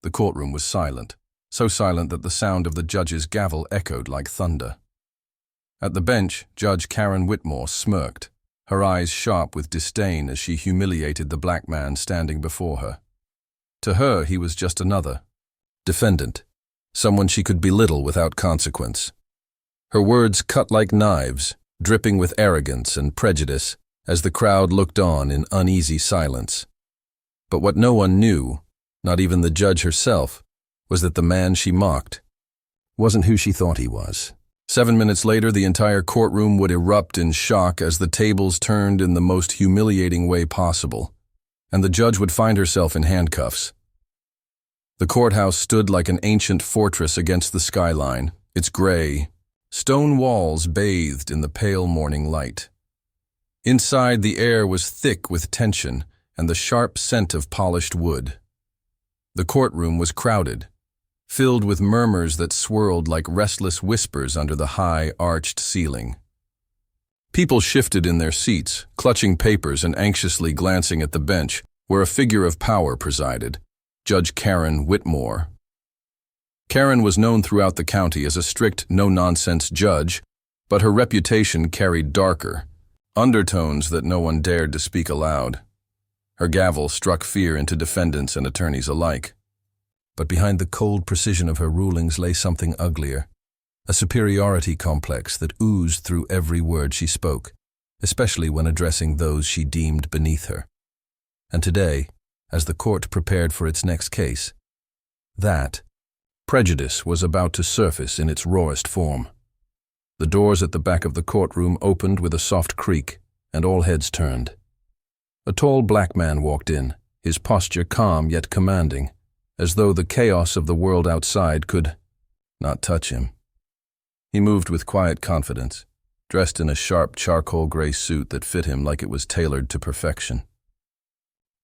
The courtroom was silent, so silent that the sound of the judge's gavel echoed like thunder. At the bench, Judge Karen Whitmore smirked, her eyes sharp with disdain as she humiliated the black man standing before her. To her, he was just another defendant, someone she could belittle without consequence. Her words cut like knives, dripping with arrogance and prejudice as the crowd looked on in uneasy silence. But what no one knew, not even the judge herself, was that the man she mocked wasn't who she thought he was. 7 minutes later, the entire courtroom would erupt in shock as the tables turned in the most humiliating way possible, and the judge would find herself in handcuffs. The courthouse stood like an ancient fortress against the skyline, its gray, stone walls bathed in the pale morning light. Inside, the air was thick with tension and the sharp scent of polished wood. The courtroom was crowded, filled with murmurs that swirled like restless whispers under the high, arched ceiling. People shifted in their seats, clutching papers and anxiously glancing at the bench where a figure of power presided, Judge Karen Whitmore. Karen was known throughout the county as a strict, no-nonsense judge, but her reputation carried darker undertones that no one dared to speak aloud. Her gavel struck fear into defendants and attorneys alike. But behind the cold precision of her rulings lay something uglier, a superiority complex that oozed through every word she spoke, especially when addressing those she deemed beneath her. And today, as the court prepared for its next case, that prejudice was about to surface in its rawest form. The doors at the back of the courtroom opened with a soft creak, and all heads turned. A tall black man walked in, his posture calm yet commanding, as though the chaos of the world outside could not touch him. He moved with quiet confidence, dressed in a sharp charcoal gray suit that fit him like it was tailored to perfection.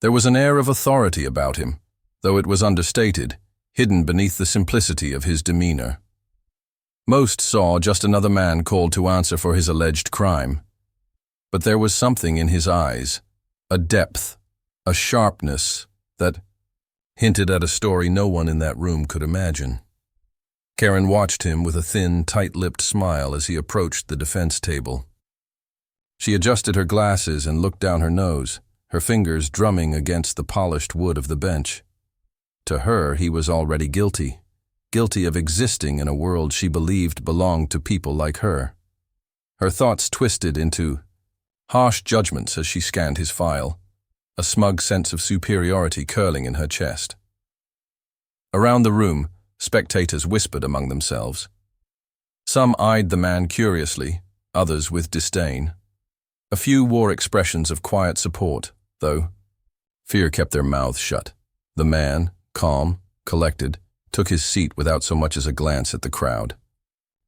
There was an air of authority about him, though it was understated, hidden beneath the simplicity of his demeanor. Most saw just another man called to answer for his alleged crime. But there was something in his eyes, a depth, a sharpness that hinted at a story no one in that room could imagine. Karen watched him with a thin, tight-lipped smile as he approached the defense table. She adjusted her glasses and looked down her nose, her fingers drumming against the polished wood of the bench. To her, he was already guilty of existing in a world she believed belonged to people like her. Her thoughts twisted into harsh judgments as she scanned his file, a smug sense of superiority curling in her chest. Around the room, spectators whispered among themselves. Some eyed the man curiously, others with disdain. A few wore expressions of quiet support, though fear kept their mouths shut. The man, calm, collected, took his seat without so much as a glance at the crowd.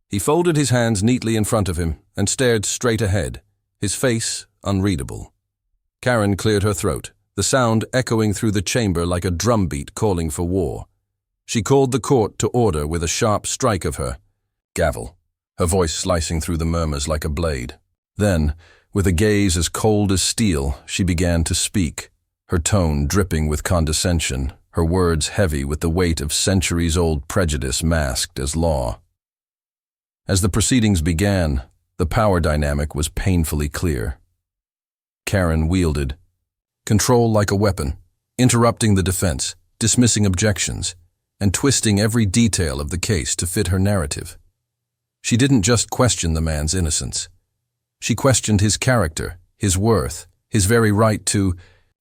He folded his hands neatly in front of him and stared straight ahead, his face unreadable. Karen cleared her throat, the sound echoing through the chamber like a drumbeat calling for war. She called the court to order with a sharp strike of her gavel, her voice slicing through the murmurs like a blade. Then, with a gaze as cold as steel, she began to speak, her tone dripping with condescension, her words heavy with the weight of centuries-old prejudice masked as law. As the proceedings began, the power dynamic was painfully clear. Karen wielded control like a weapon, interrupting the defense, dismissing objections, and twisting every detail of the case to fit her narrative. She didn't just question the man's innocence. She questioned his character, his worth, his very right to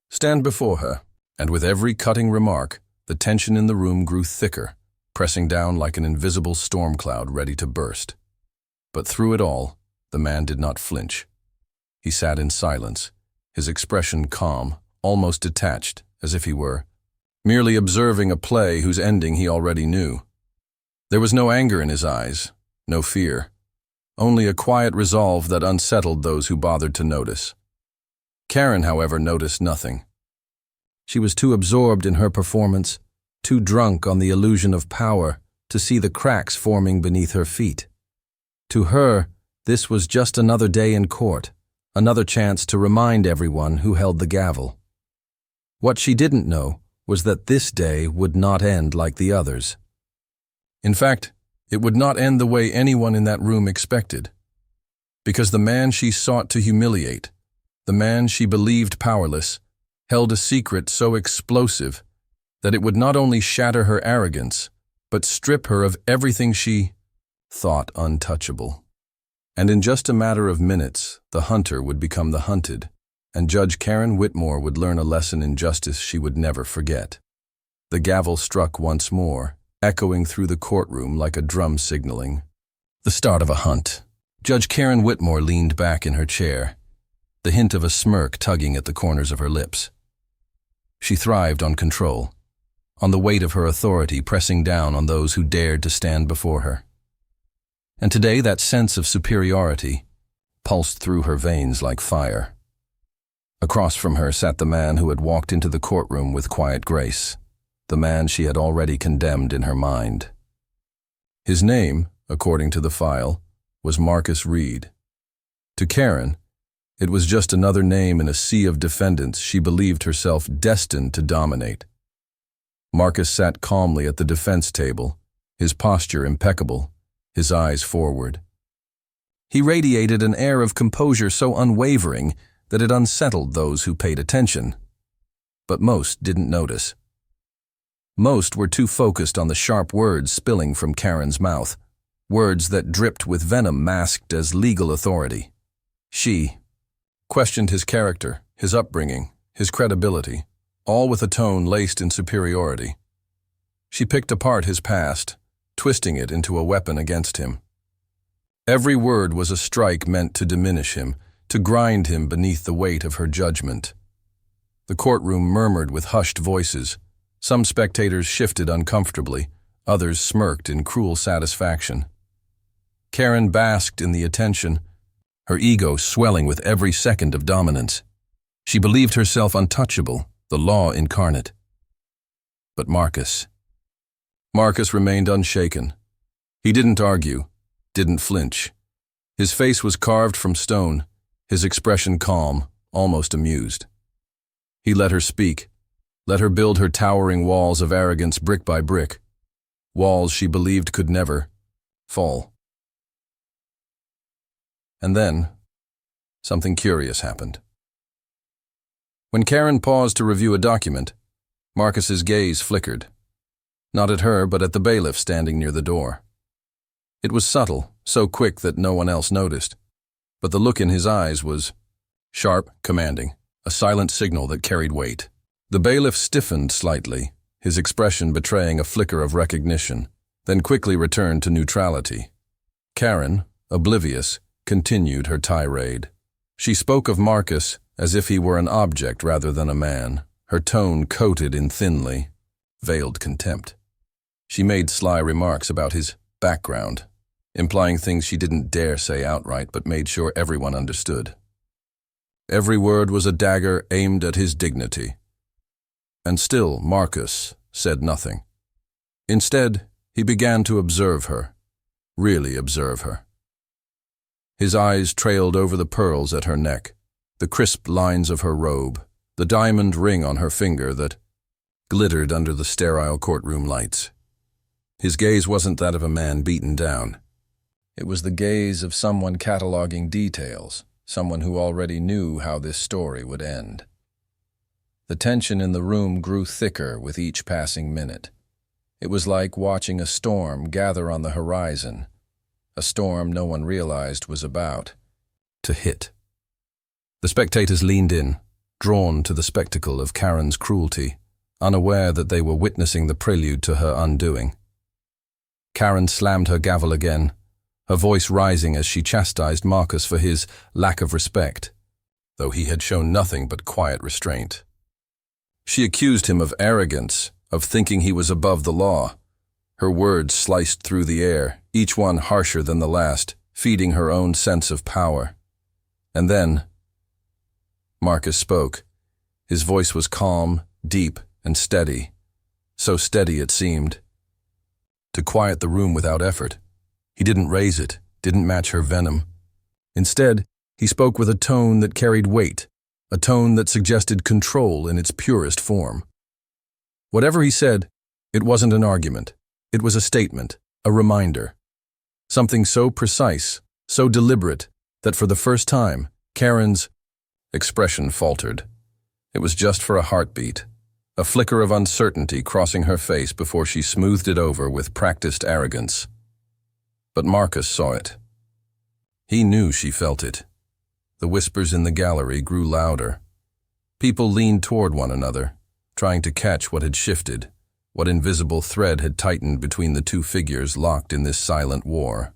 stand before her. And with every cutting remark, the tension in the room grew thicker, pressing down like an invisible storm cloud ready to burst. But through it all, the man did not flinch. He sat in silence, his expression calm, almost detached, as if he were merely observing a play whose ending he already knew. There was no anger in his eyes, no fear, only a quiet resolve that unsettled those who bothered to notice. Karen, however, noticed nothing. She was too absorbed in her performance, too drunk on the illusion of power to see the cracks forming beneath her feet. To her, this was just another day in court, another chance to remind everyone who held the gavel. What she didn't know was that this day would not end like the others. In fact, it would not end the way anyone in that room expected. Because the man she sought to humiliate, the man she believed powerless, held a secret so explosive that it would not only shatter her arrogance, but strip her of everything she thought untouchable. And in just a matter of minutes, the hunter would become the hunted, and Judge Karen Whitmore would learn a lesson in justice she would never forget. The gavel struck once more, echoing through the courtroom like a drum signaling the start of a hunt. Judge Karen Whitmore leaned back in her chair, the hint of a smirk tugging at the corners of her lips. She thrived on control, on the weight of her authority pressing down on those who dared to stand before her. And today that sense of superiority pulsed through her veins like fire. Across from her sat the man who had walked into the courtroom with quiet grace, the man she had already condemned in her mind. His name, according to the file, was Marcus Reed. To Karen, it was just another name in a sea of defendants she believed herself destined to dominate. Marcus sat calmly at the defense table, his posture impeccable, his eyes forward. He radiated an air of composure so unwavering that it unsettled those who paid attention. But most didn't notice. Most were too focused on the sharp words spilling from Karen's mouth, words that dripped with venom masked as legal authority. She questioned his character, his upbringing, his credibility, all with a tone laced in superiority. She picked apart his past, twisting it into a weapon against him. Every word was a strike meant to diminish him, to grind him beneath the weight of her judgment. The courtroom murmured with hushed voices. Some spectators shifted uncomfortably, others smirked in cruel satisfaction. Karen basked in the attention, her ego swelling with every second of dominance. She believed herself untouchable, the law incarnate. But Marcus remained unshaken. He didn't argue, didn't flinch. His face was carved from stone, his expression calm, almost amused. He let her speak, let her build her towering walls of arrogance brick by brick, walls she believed could never fall. And then, something curious happened. When Karen paused to review a document, Marcus's gaze flickered. Not at her, but at the bailiff standing near the door. It was subtle, so quick that no one else noticed, but the look in his eyes was sharp, commanding, a silent signal that carried weight. The bailiff stiffened slightly, his expression betraying a flicker of recognition, then quickly returned to neutrality. Karen, oblivious, continued her tirade. She spoke of Marcus as if he were an object rather than a man, her tone coated in thinly veiled contempt. She made sly remarks about his background, implying things she didn't dare say outright but made sure everyone understood. Every word was a dagger aimed at his dignity. And still Marcus said nothing. Instead, he began to observe her, really observe her. His eyes trailed over the pearls at her neck, the crisp lines of her robe, the diamond ring on her finger that glittered under the sterile courtroom lights. His gaze wasn't that of a man beaten down. It was the gaze of someone cataloging details, someone who already knew how this story would end. The tension in the room grew thicker with each passing minute. It was like watching a storm gather on the horizon, a storm no one realized was about to hit. The spectators leaned in, drawn to the spectacle of Karen's cruelty, unaware that they were witnessing the prelude to her undoing. Karen slammed her gavel again, her voice rising as she chastised Marcus for his lack of respect, though he had shown nothing but quiet restraint. She accused him of arrogance, of thinking he was above the law. Her words sliced through the air, each one harsher than the last, feeding her own sense of power. And then Marcus spoke. His voice was calm, deep, and steady. So steady it seemed to quiet the room without effort. He didn't raise it, didn't match her venom. Instead, he spoke with a tone that carried weight, a tone that suggested control in its purest form. Whatever he said, it wasn't an argument. It was a statement, a reminder. Something so precise, so deliberate, that for the first time, Karen's expression faltered. It was just for a heartbeat, a flicker of uncertainty crossing her face before she smoothed it over with practiced arrogance. But Marcus saw it. He knew she felt it. The whispers in the gallery grew louder. People leaned toward one another, trying to catch what had shifted, what invisible thread had tightened between the two figures locked in this silent war.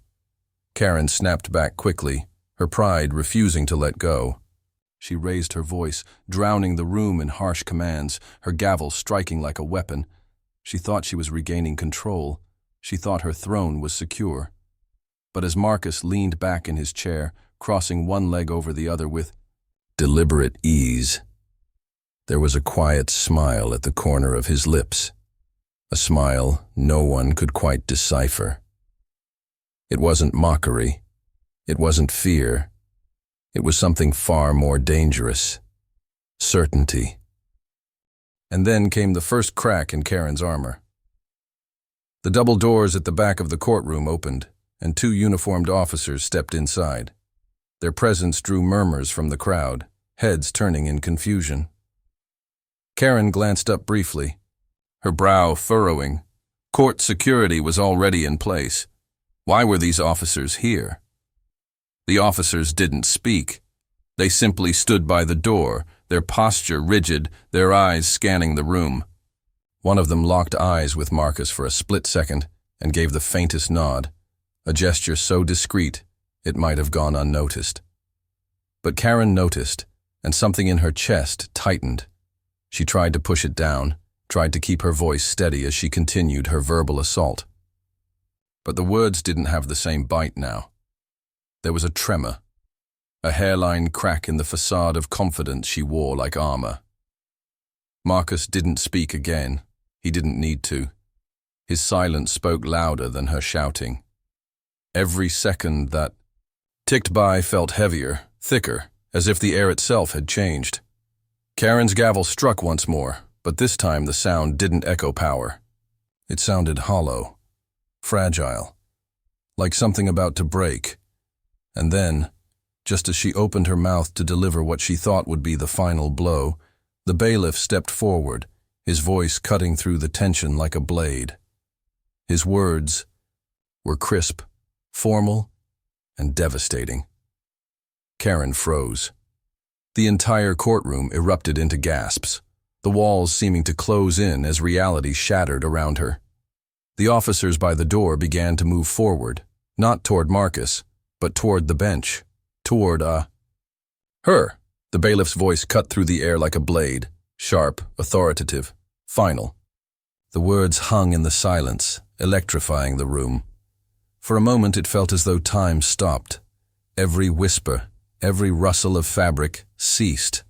Karen snapped back quickly, her pride refusing to let go. She raised her voice, drowning the room in harsh commands, her gavel striking like a weapon. She thought she was regaining control. She thought her throne was secure. But as Marcus leaned back in his chair, crossing one leg over the other with deliberate ease, there was a quiet smile at the corner of his lips, a smile no one could quite decipher. It wasn't mockery. It wasn't fear. It was something far more dangerous. Certainty. And then came the first crack in Karen's armor. The double doors at the back of the courtroom opened, and two uniformed officers stepped inside. Their presence drew murmurs from the crowd, heads turning in confusion. Karen glanced up briefly, her brow furrowing. Court security was already in place. Why were these officers here? The officers didn't speak. They simply stood by the door, their posture rigid, their eyes scanning the room. One of them locked eyes with Marcus for a split second and gave the faintest nod, a gesture so discreet it might have gone unnoticed. But Karen noticed, and something in her chest tightened. She tried to push it down, tried to keep her voice steady as she continued her verbal assault. But the words didn't have the same bite now. There was a tremor, a hairline crack in the facade of confidence she wore like armor. Marcus didn't speak again. He didn't need to. His silence spoke louder than her shouting. Every second that ticked by felt heavier, thicker, as if the air itself had changed. Karen's gavel struck once more, but this time the sound didn't echo power. It sounded hollow, fragile, like something about to break. And then, just as she opened her mouth to deliver what she thought would be the final blow, the bailiff stepped forward, his voice cutting through the tension like a blade. His words were crisp, formal, and devastating. Karen froze. The entire courtroom erupted into gasps, the walls seeming to close in as reality shattered around her. The officers by the door began to move forward, not toward Marcus, but toward the bench, toward her. The bailiff's voice cut through the air like a blade, sharp, authoritative, final. The words hung in the silence, electrifying the room. For a moment it felt as though time stopped. Every whisper, every rustle of fabric ceased.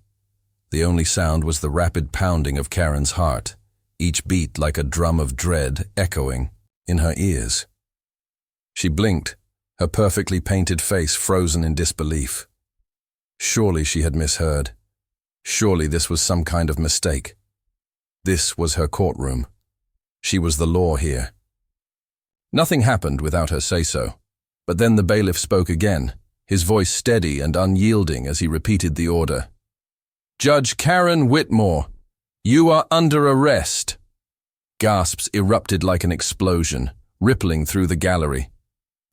The only sound was the rapid pounding of Karen's heart, each beat like a drum of dread echoing in her ears. She blinked, her perfectly painted face frozen in disbelief. Surely she had misheard. Surely this was some kind of mistake. This was her courtroom. She was the law here. Nothing happened without her say-so, but then the bailiff spoke again, his voice steady and unyielding as he repeated the order. "Judge Karen Whitmore, you are under arrest." Gasps erupted like an explosion, rippling through the gallery.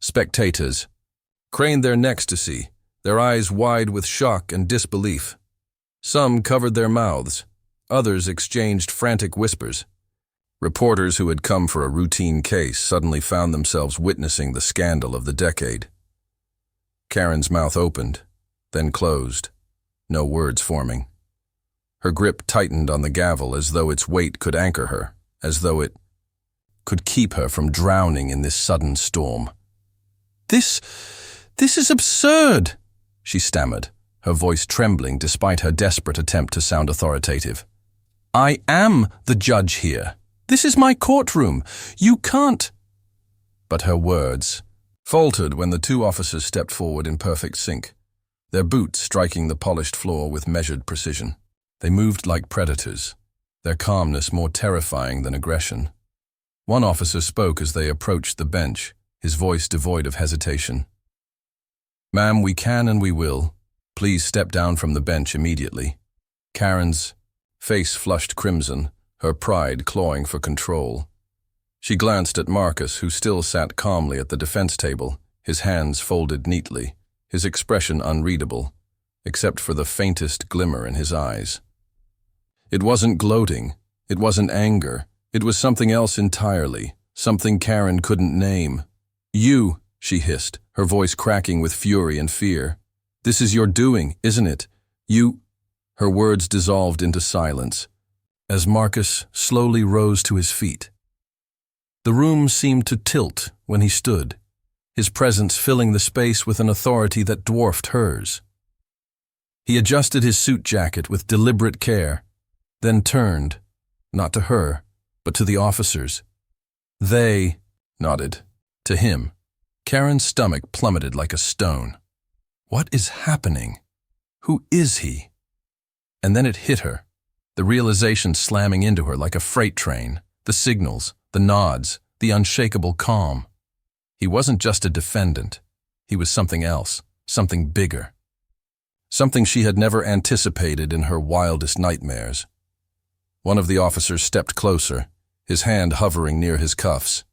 Spectators craned their necks to see, their eyes wide with shock and disbelief. Some covered their mouths, others exchanged frantic whispers. Reporters who had come for a routine case suddenly found themselves witnessing the scandal of the decade. Karen's mouth opened, then closed, no words forming. Her grip tightened on the gavel as though its weight could anchor her, as though it could keep her from drowning in this sudden storm. This is absurd," she stammered, her voice trembling despite her desperate attempt to sound authoritative. "I am the judge here. This is my courtroom. You can't—" But her words faltered when the two officers stepped forward in perfect sync, their boots striking the polished floor with measured precision. They moved like predators, their calmness more terrifying than aggression. One officer spoke as they approached the bench, his voice devoid of hesitation. "Ma'am, we can and we will. Please step down from the bench immediately." Karen's face flushed crimson, her pride clawing for control. She glanced at Marcus, who still sat calmly at the defense table, his hands folded neatly, his expression unreadable, except for the faintest glimmer in his eyes. It wasn't gloating, it wasn't anger, it was something else entirely, something Karen couldn't name. "You," she hissed, her voice cracking with fury and fear. "This is your doing, isn't it? You—" Her words dissolved into silence, as Marcus slowly rose to his feet. The room seemed to tilt when he stood, his presence filling the space with an authority that dwarfed hers. He adjusted his suit jacket with deliberate care, then turned, not to her, but to the officers. They nodded. To him. Karen's stomach plummeted like a stone. What is happening? Who is he? And then it hit her, the realization slamming into her like a freight train, the signals, the nods, the unshakable calm. He wasn't just a defendant. He was something else, something bigger. Something she had never anticipated in her wildest nightmares. One of the officers stepped closer, his hand hovering near his cuffs.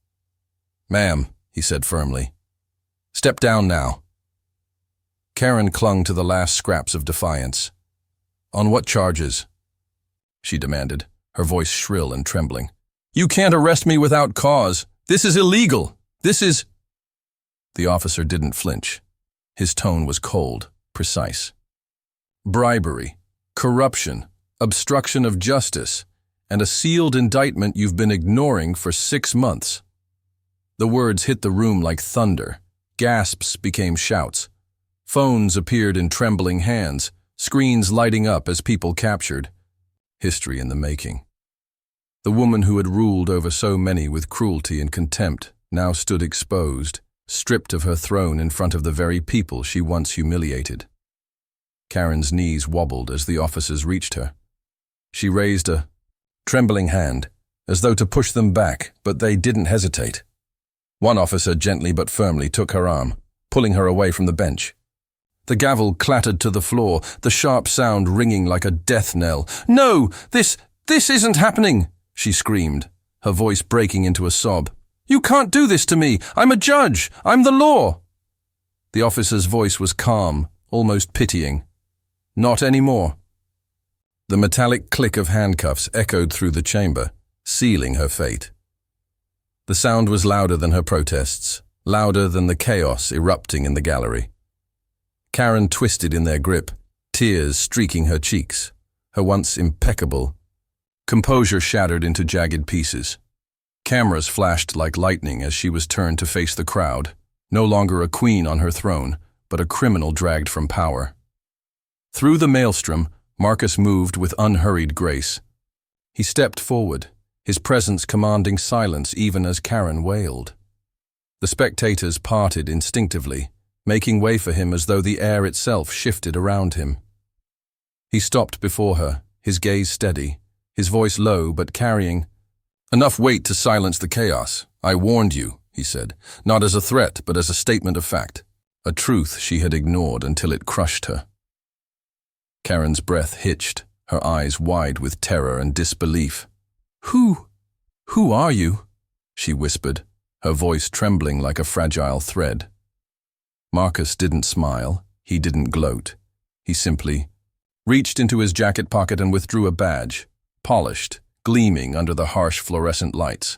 "Ma'am," he said firmly. "Step down now." Karen clung to the last scraps of defiance. "On what charges?" she demanded, her voice shrill and trembling. "You can't arrest me without cause. This is illegal. This is—" The officer didn't flinch. His tone was cold, precise. "Bribery, corruption, obstruction of justice, and a sealed indictment you've been ignoring for 6 months. The words hit the room like thunder. Gasps became shouts. Phones appeared in trembling hands, screens lighting up as people captured. History in the making. The woman who had ruled over so many with cruelty and contempt now stood exposed, stripped of her throne in front of the very people she once humiliated. Karen's knees wobbled as the officers reached her. She raised a trembling hand, as though to push them back, but they didn't hesitate. One officer gently but firmly took her arm, pulling her away from the bench. The gavel clattered to the floor, the sharp sound ringing like a death knell. "No, this isn't happening," she screamed, her voice breaking into a sob. "You can't do this to me. I'm a judge. I'm the law." The officer's voice was calm, almost pitying. "Not anymore." The metallic click of handcuffs echoed through the chamber, sealing her fate. The sound was louder than her protests, louder than the chaos erupting in the gallery. Karen twisted in their grip, tears streaking her cheeks, her once impeccable composure shattered into jagged pieces. Cameras flashed like lightning as she was turned to face the crowd, no longer a queen on her throne, but a criminal dragged from power. Through the maelstrom, Marcus moved with unhurried grace. He stepped forward, his presence commanding silence even as Karen wailed. The spectators parted instinctively, making way for him as though the air itself shifted around him. He stopped before her, his gaze steady, his voice low but carrying. "Enough weight to silence the chaos. I warned you," he said, not as a threat but as a statement of fact, a truth she had ignored until it crushed her. Karen's breath hitched, her eyes wide with terror and disbelief. Who are you?" she whispered, her voice trembling like a fragile thread. Marcus didn't smile, he didn't gloat. He simply reached into his jacket pocket and withdrew a badge, polished, gleaming under the harsh fluorescent lights.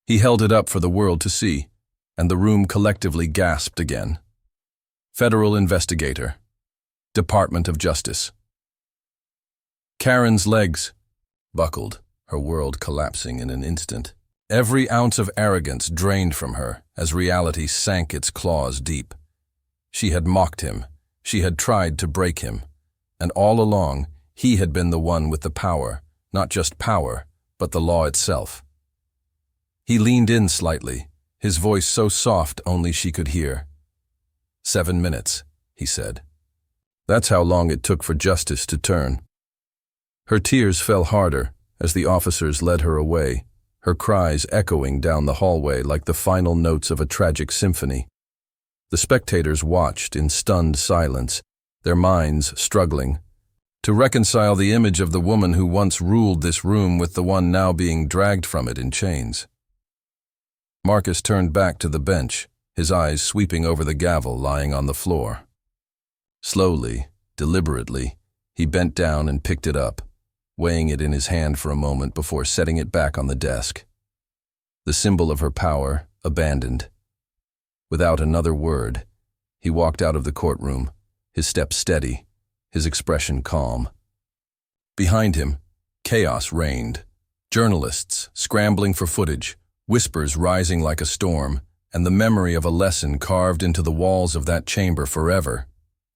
He held it up for the world to see, and the room collectively gasped again. Federal Investigator. Department of Justice. Karen's legs buckled, her world collapsing in an instant. Every ounce of arrogance drained from her as reality sank its claws deep. She had mocked him, she had tried to break him, and all along he had been the one with the power, not just power, but the law itself. He leaned in slightly, his voice so soft only she could hear. 7 minutes, he said. That's how long it took for justice to turn. Her tears fell harder, as the officers led her away, her cries echoing down the hallway like the final notes of a tragic symphony. The spectators watched in stunned silence, their minds struggling to reconcile the image of the woman who once ruled this room with the one now being dragged from it in chains. Marcus turned back to the bench, his eyes sweeping over the gavel lying on the floor. Slowly, deliberately, he bent down and picked it up, weighing it in his hand for a moment before setting it back on the desk. The symbol of her power abandoned. Without another word, he walked out of the courtroom, his step steady, his expression calm. Behind him, chaos reigned. Journalists scrambling for footage, whispers rising like a storm, and the memory of a lesson carved into the walls of that chamber forever.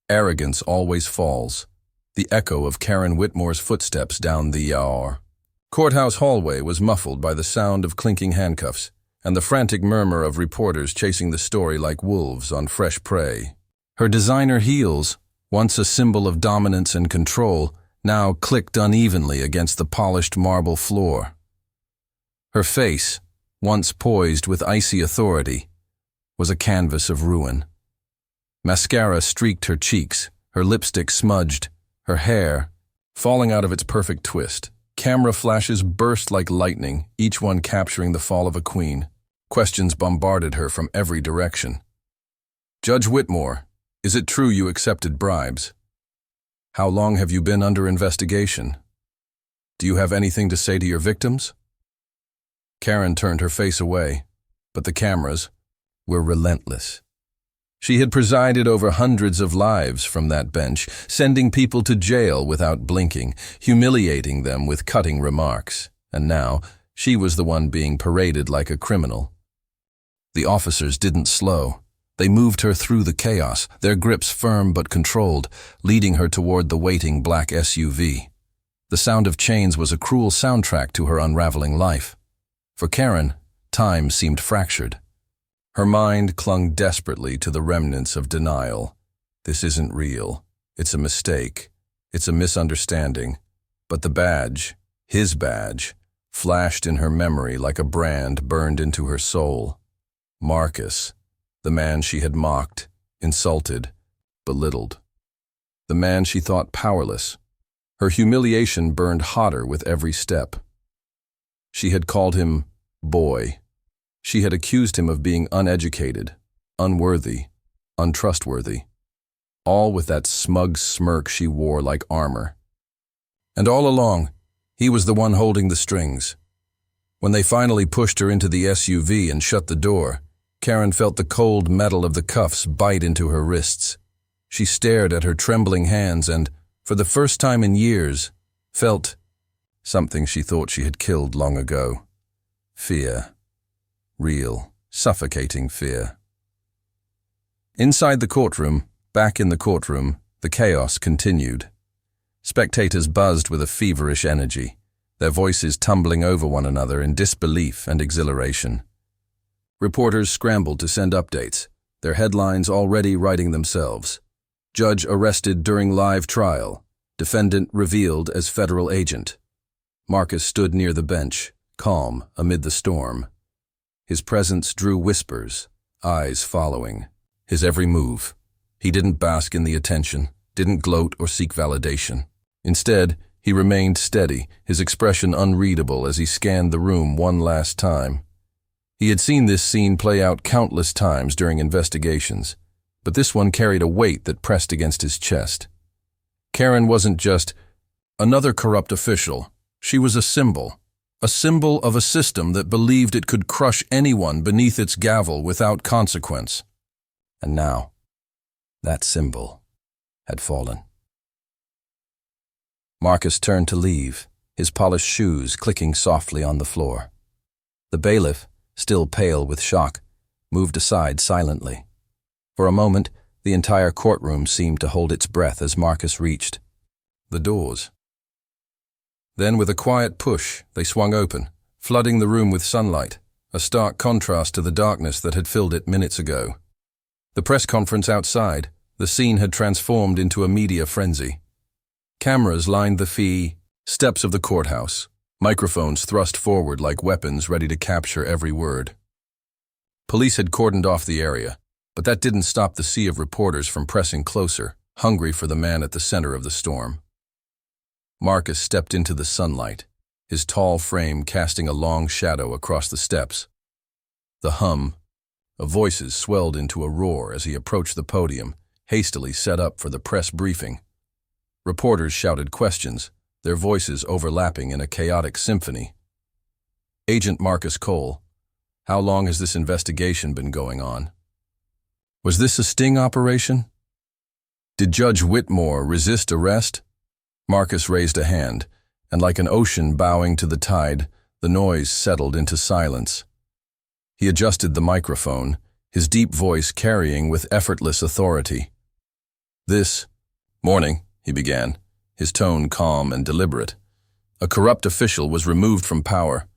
Arrogance always falls. The echo of Karen Whitmore's footsteps down the courthouse hallway was muffled by the sound of clinking handcuffs and the frantic murmur of reporters chasing the story like wolves on fresh prey. Her designer heels, once a symbol of dominance and control, now clicked unevenly against the polished marble floor. Her face, once poised with icy authority, was a canvas of ruin. Mascara streaked her cheeks, her lipstick smudged, her hair falling out of its perfect twist. Camera flashes burst like lightning, each one capturing the fall of a queen. Questions bombarded her from every direction. Judge Whitmore, is it true you accepted bribes? How long have you been under investigation? Do you have anything to say to your victims? Karen turned her face away, but the cameras were relentless. She had presided over hundreds of lives from that bench, sending people to jail without blinking, humiliating them with cutting remarks. And now, she was the one being paraded like a criminal. The officers didn't slow. They moved her through the chaos, their grips firm but controlled, leading her toward the waiting black SUV. The sound of chains was a cruel soundtrack to her unraveling life. For Karen, time seemed fractured. Her mind clung desperately to the remnants of denial. This isn't real. It's a mistake. It's a misunderstanding. But the badge, his badge, flashed in her memory like a brand burned into her soul. Marcus, the man she had mocked, insulted, belittled. The man she thought powerless. Her humiliation burned hotter with every step. She had called him boy. She had accused him of being uneducated, unworthy, untrustworthy, all with that smug smirk she wore like armor. And all along, he was the one holding the strings. When they finally pushed her into the SUV and shut the door, Karen felt the cold metal of the cuffs bite into her wrists. She stared at her trembling hands and, for the first time in years, felt something she thought she had killed long ago. Fear. Real, suffocating fear. Inside the courtroom, back in the courtroom, the chaos continued. Spectators buzzed with a feverish energy, their voices tumbling over one another in disbelief and exhilaration. Reporters scrambled to send updates, their headlines already writing themselves. Judge arrested during live trial. Defendant revealed as federal agent. Marcus stood near the bench, calm amid the storm. His presence drew whispers, eyes following. His every move. He didn't bask in the attention, didn't gloat or seek validation. Instead, he remained steady, his expression unreadable as he scanned the room one last time. He had seen this scene play out countless times during investigations, but this one carried a weight that pressed against his chest. Karen wasn't just another corrupt official. She was a symbol of a system that believed it could crush anyone beneath its gavel without consequence. And now, that symbol had fallen. Marcus turned to leave, his polished shoes clicking softly on the floor. The bailiff, still pale with shock, moved aside silently. For a moment, the entire courtroom seemed to hold its breath as Marcus reached the doors. Then, with a quiet push, they swung open, flooding the room with sunlight, a stark contrast to the darkness that had filled it minutes ago. The press conference outside, the scene had transformed into a media frenzy. Cameras lined the steps of the courthouse, microphones thrust forward like weapons ready to capture every word. Police had cordoned off the area, but that didn't stop the sea of reporters from pressing closer, hungry for the man at the center of the storm. Marcus stepped into the sunlight, his tall frame casting a long shadow across the steps. The hum of voices swelled into a roar as he approached the podium, hastily set up for the press briefing. Reporters shouted questions, their voices overlapping in a chaotic symphony. Agent Marcus Cole, how long has this investigation been going on? Was this a sting operation? Did Judge Whitmore resist arrest? Marcus raised a hand, and like an ocean bowing to the tide, the noise settled into silence. He adjusted the microphone, his deep voice carrying with effortless authority. "This morning," he began, his tone calm and deliberate, "a corrupt official was removed from power.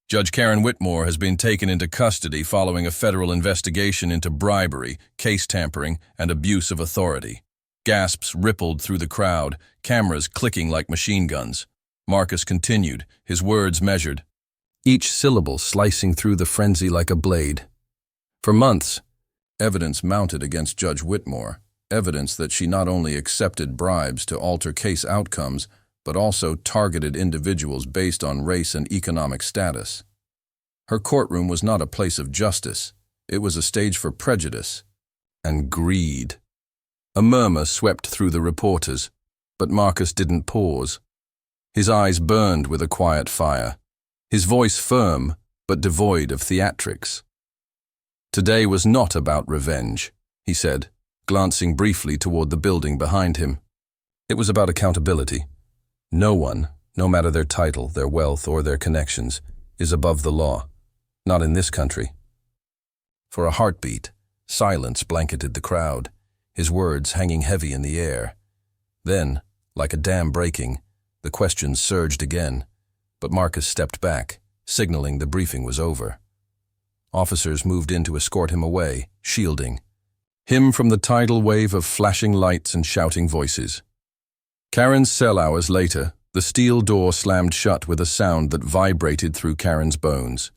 Judge Karen Whitmore has been taken into custody following a federal investigation into bribery, case tampering, and abuse of authority." Gasps rippled through the crowd, cameras clicking like machine guns. Marcus continued, his words measured, each syllable slicing through the frenzy like a blade. For months, evidence mounted against Judge Whitmore, evidence that she not only accepted bribes to alter case outcomes, but also targeted individuals based on race and economic status. Her courtroom was not a place of justice. It was a stage for prejudice and greed. A murmur swept through the reporters, but Marcus didn't pause. His eyes burned with a quiet fire, his voice firm but devoid of theatrics. "Today was not about revenge," he said, glancing briefly toward the building behind him. "It was about accountability. No one, no matter their title, their wealth, or their connections, is above the law. Not in this country." For a heartbeat, silence blanketed the crowd, his words hanging heavy in the air. Then, like a dam breaking, the questions surged again, but Marcus stepped back, signaling the briefing was over. Officers moved in to escort him away, shielding him from the tidal wave of flashing lights and shouting voices. Karen's cell hours later, the steel door slammed shut with a sound that vibrated through Karen's bones.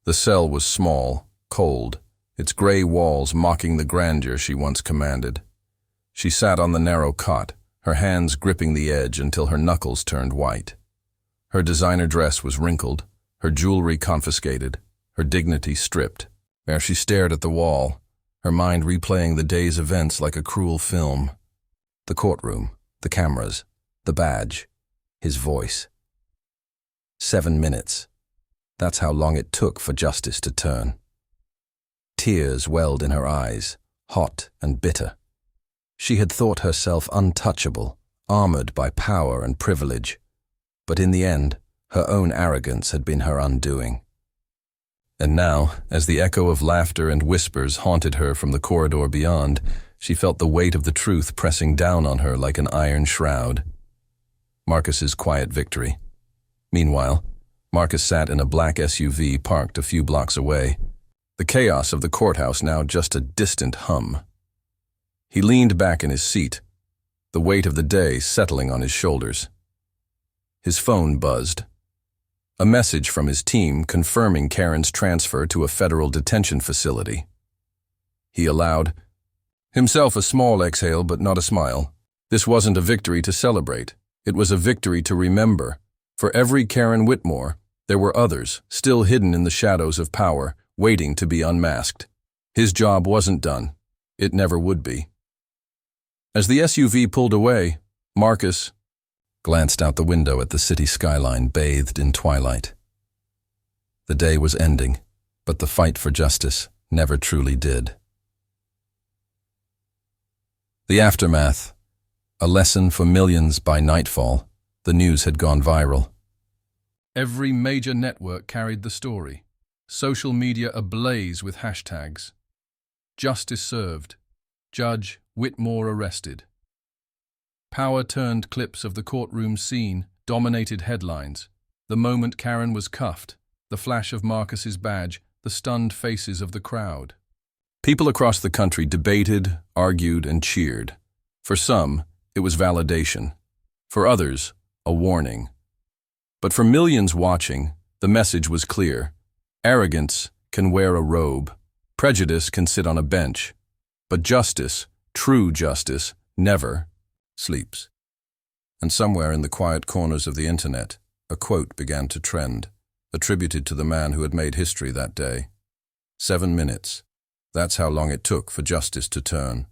The cell was small, cold, its gray walls mocking the grandeur she once commanded. She sat on the narrow cot, her hands gripping the edge until her knuckles turned white. Her designer dress was wrinkled, her jewelry confiscated, her dignity stripped. As she stared at the wall, her mind replaying the day's events like a cruel film. The courtroom, the cameras, the badge, his voice. 7 minutes. That's how long it took for justice to turn. Tears welled in her eyes, hot and bitter. She had thought herself untouchable, armored by power and privilege. But in the end, her own arrogance had been her undoing. And now, as the echo of laughter and whispers haunted her from the corridor beyond, she felt the weight of the truth pressing down on her like an iron shroud. Marcus's quiet victory. Meanwhile, Marcus sat in a black SUV parked a few blocks away, the chaos of the courthouse now just a distant hum. He leaned back in his seat, the weight of the day settling on his shoulders. His phone buzzed. A message from his team confirming Karen's transfer to a federal detention facility. He allowed himself a small exhale but not a smile. This wasn't a victory to celebrate. It was a victory to remember. For every Karen Whitmore, there were others, still hidden in the shadows of power, waiting to be unmasked. His job wasn't done. It never would be. As the SUV pulled away, Marcus glanced out the window at the city skyline bathed in twilight. The day was ending, but the fight for justice never truly did. The aftermath, a lesson for millions by nightfall, the news had gone viral. Every major network carried the story, social media ablaze with hashtags. Justice served. Judge Whitmore arrested. Power-turned clips of the courtroom scene dominated headlines. The moment Karen was cuffed, the flash of Marcus's badge, the stunned faces of the crowd. People across the country debated, argued, and cheered. For some, it was validation. For others, a warning. But for millions watching, the message was clear. Arrogance can wear a robe. Prejudice can sit on a bench. But justice, true justice, never sleeps. And somewhere in the quiet corners of the internet, a quote began to trend, attributed to the man who had made history that day. 7 minutes. That's how long it took for justice to turn.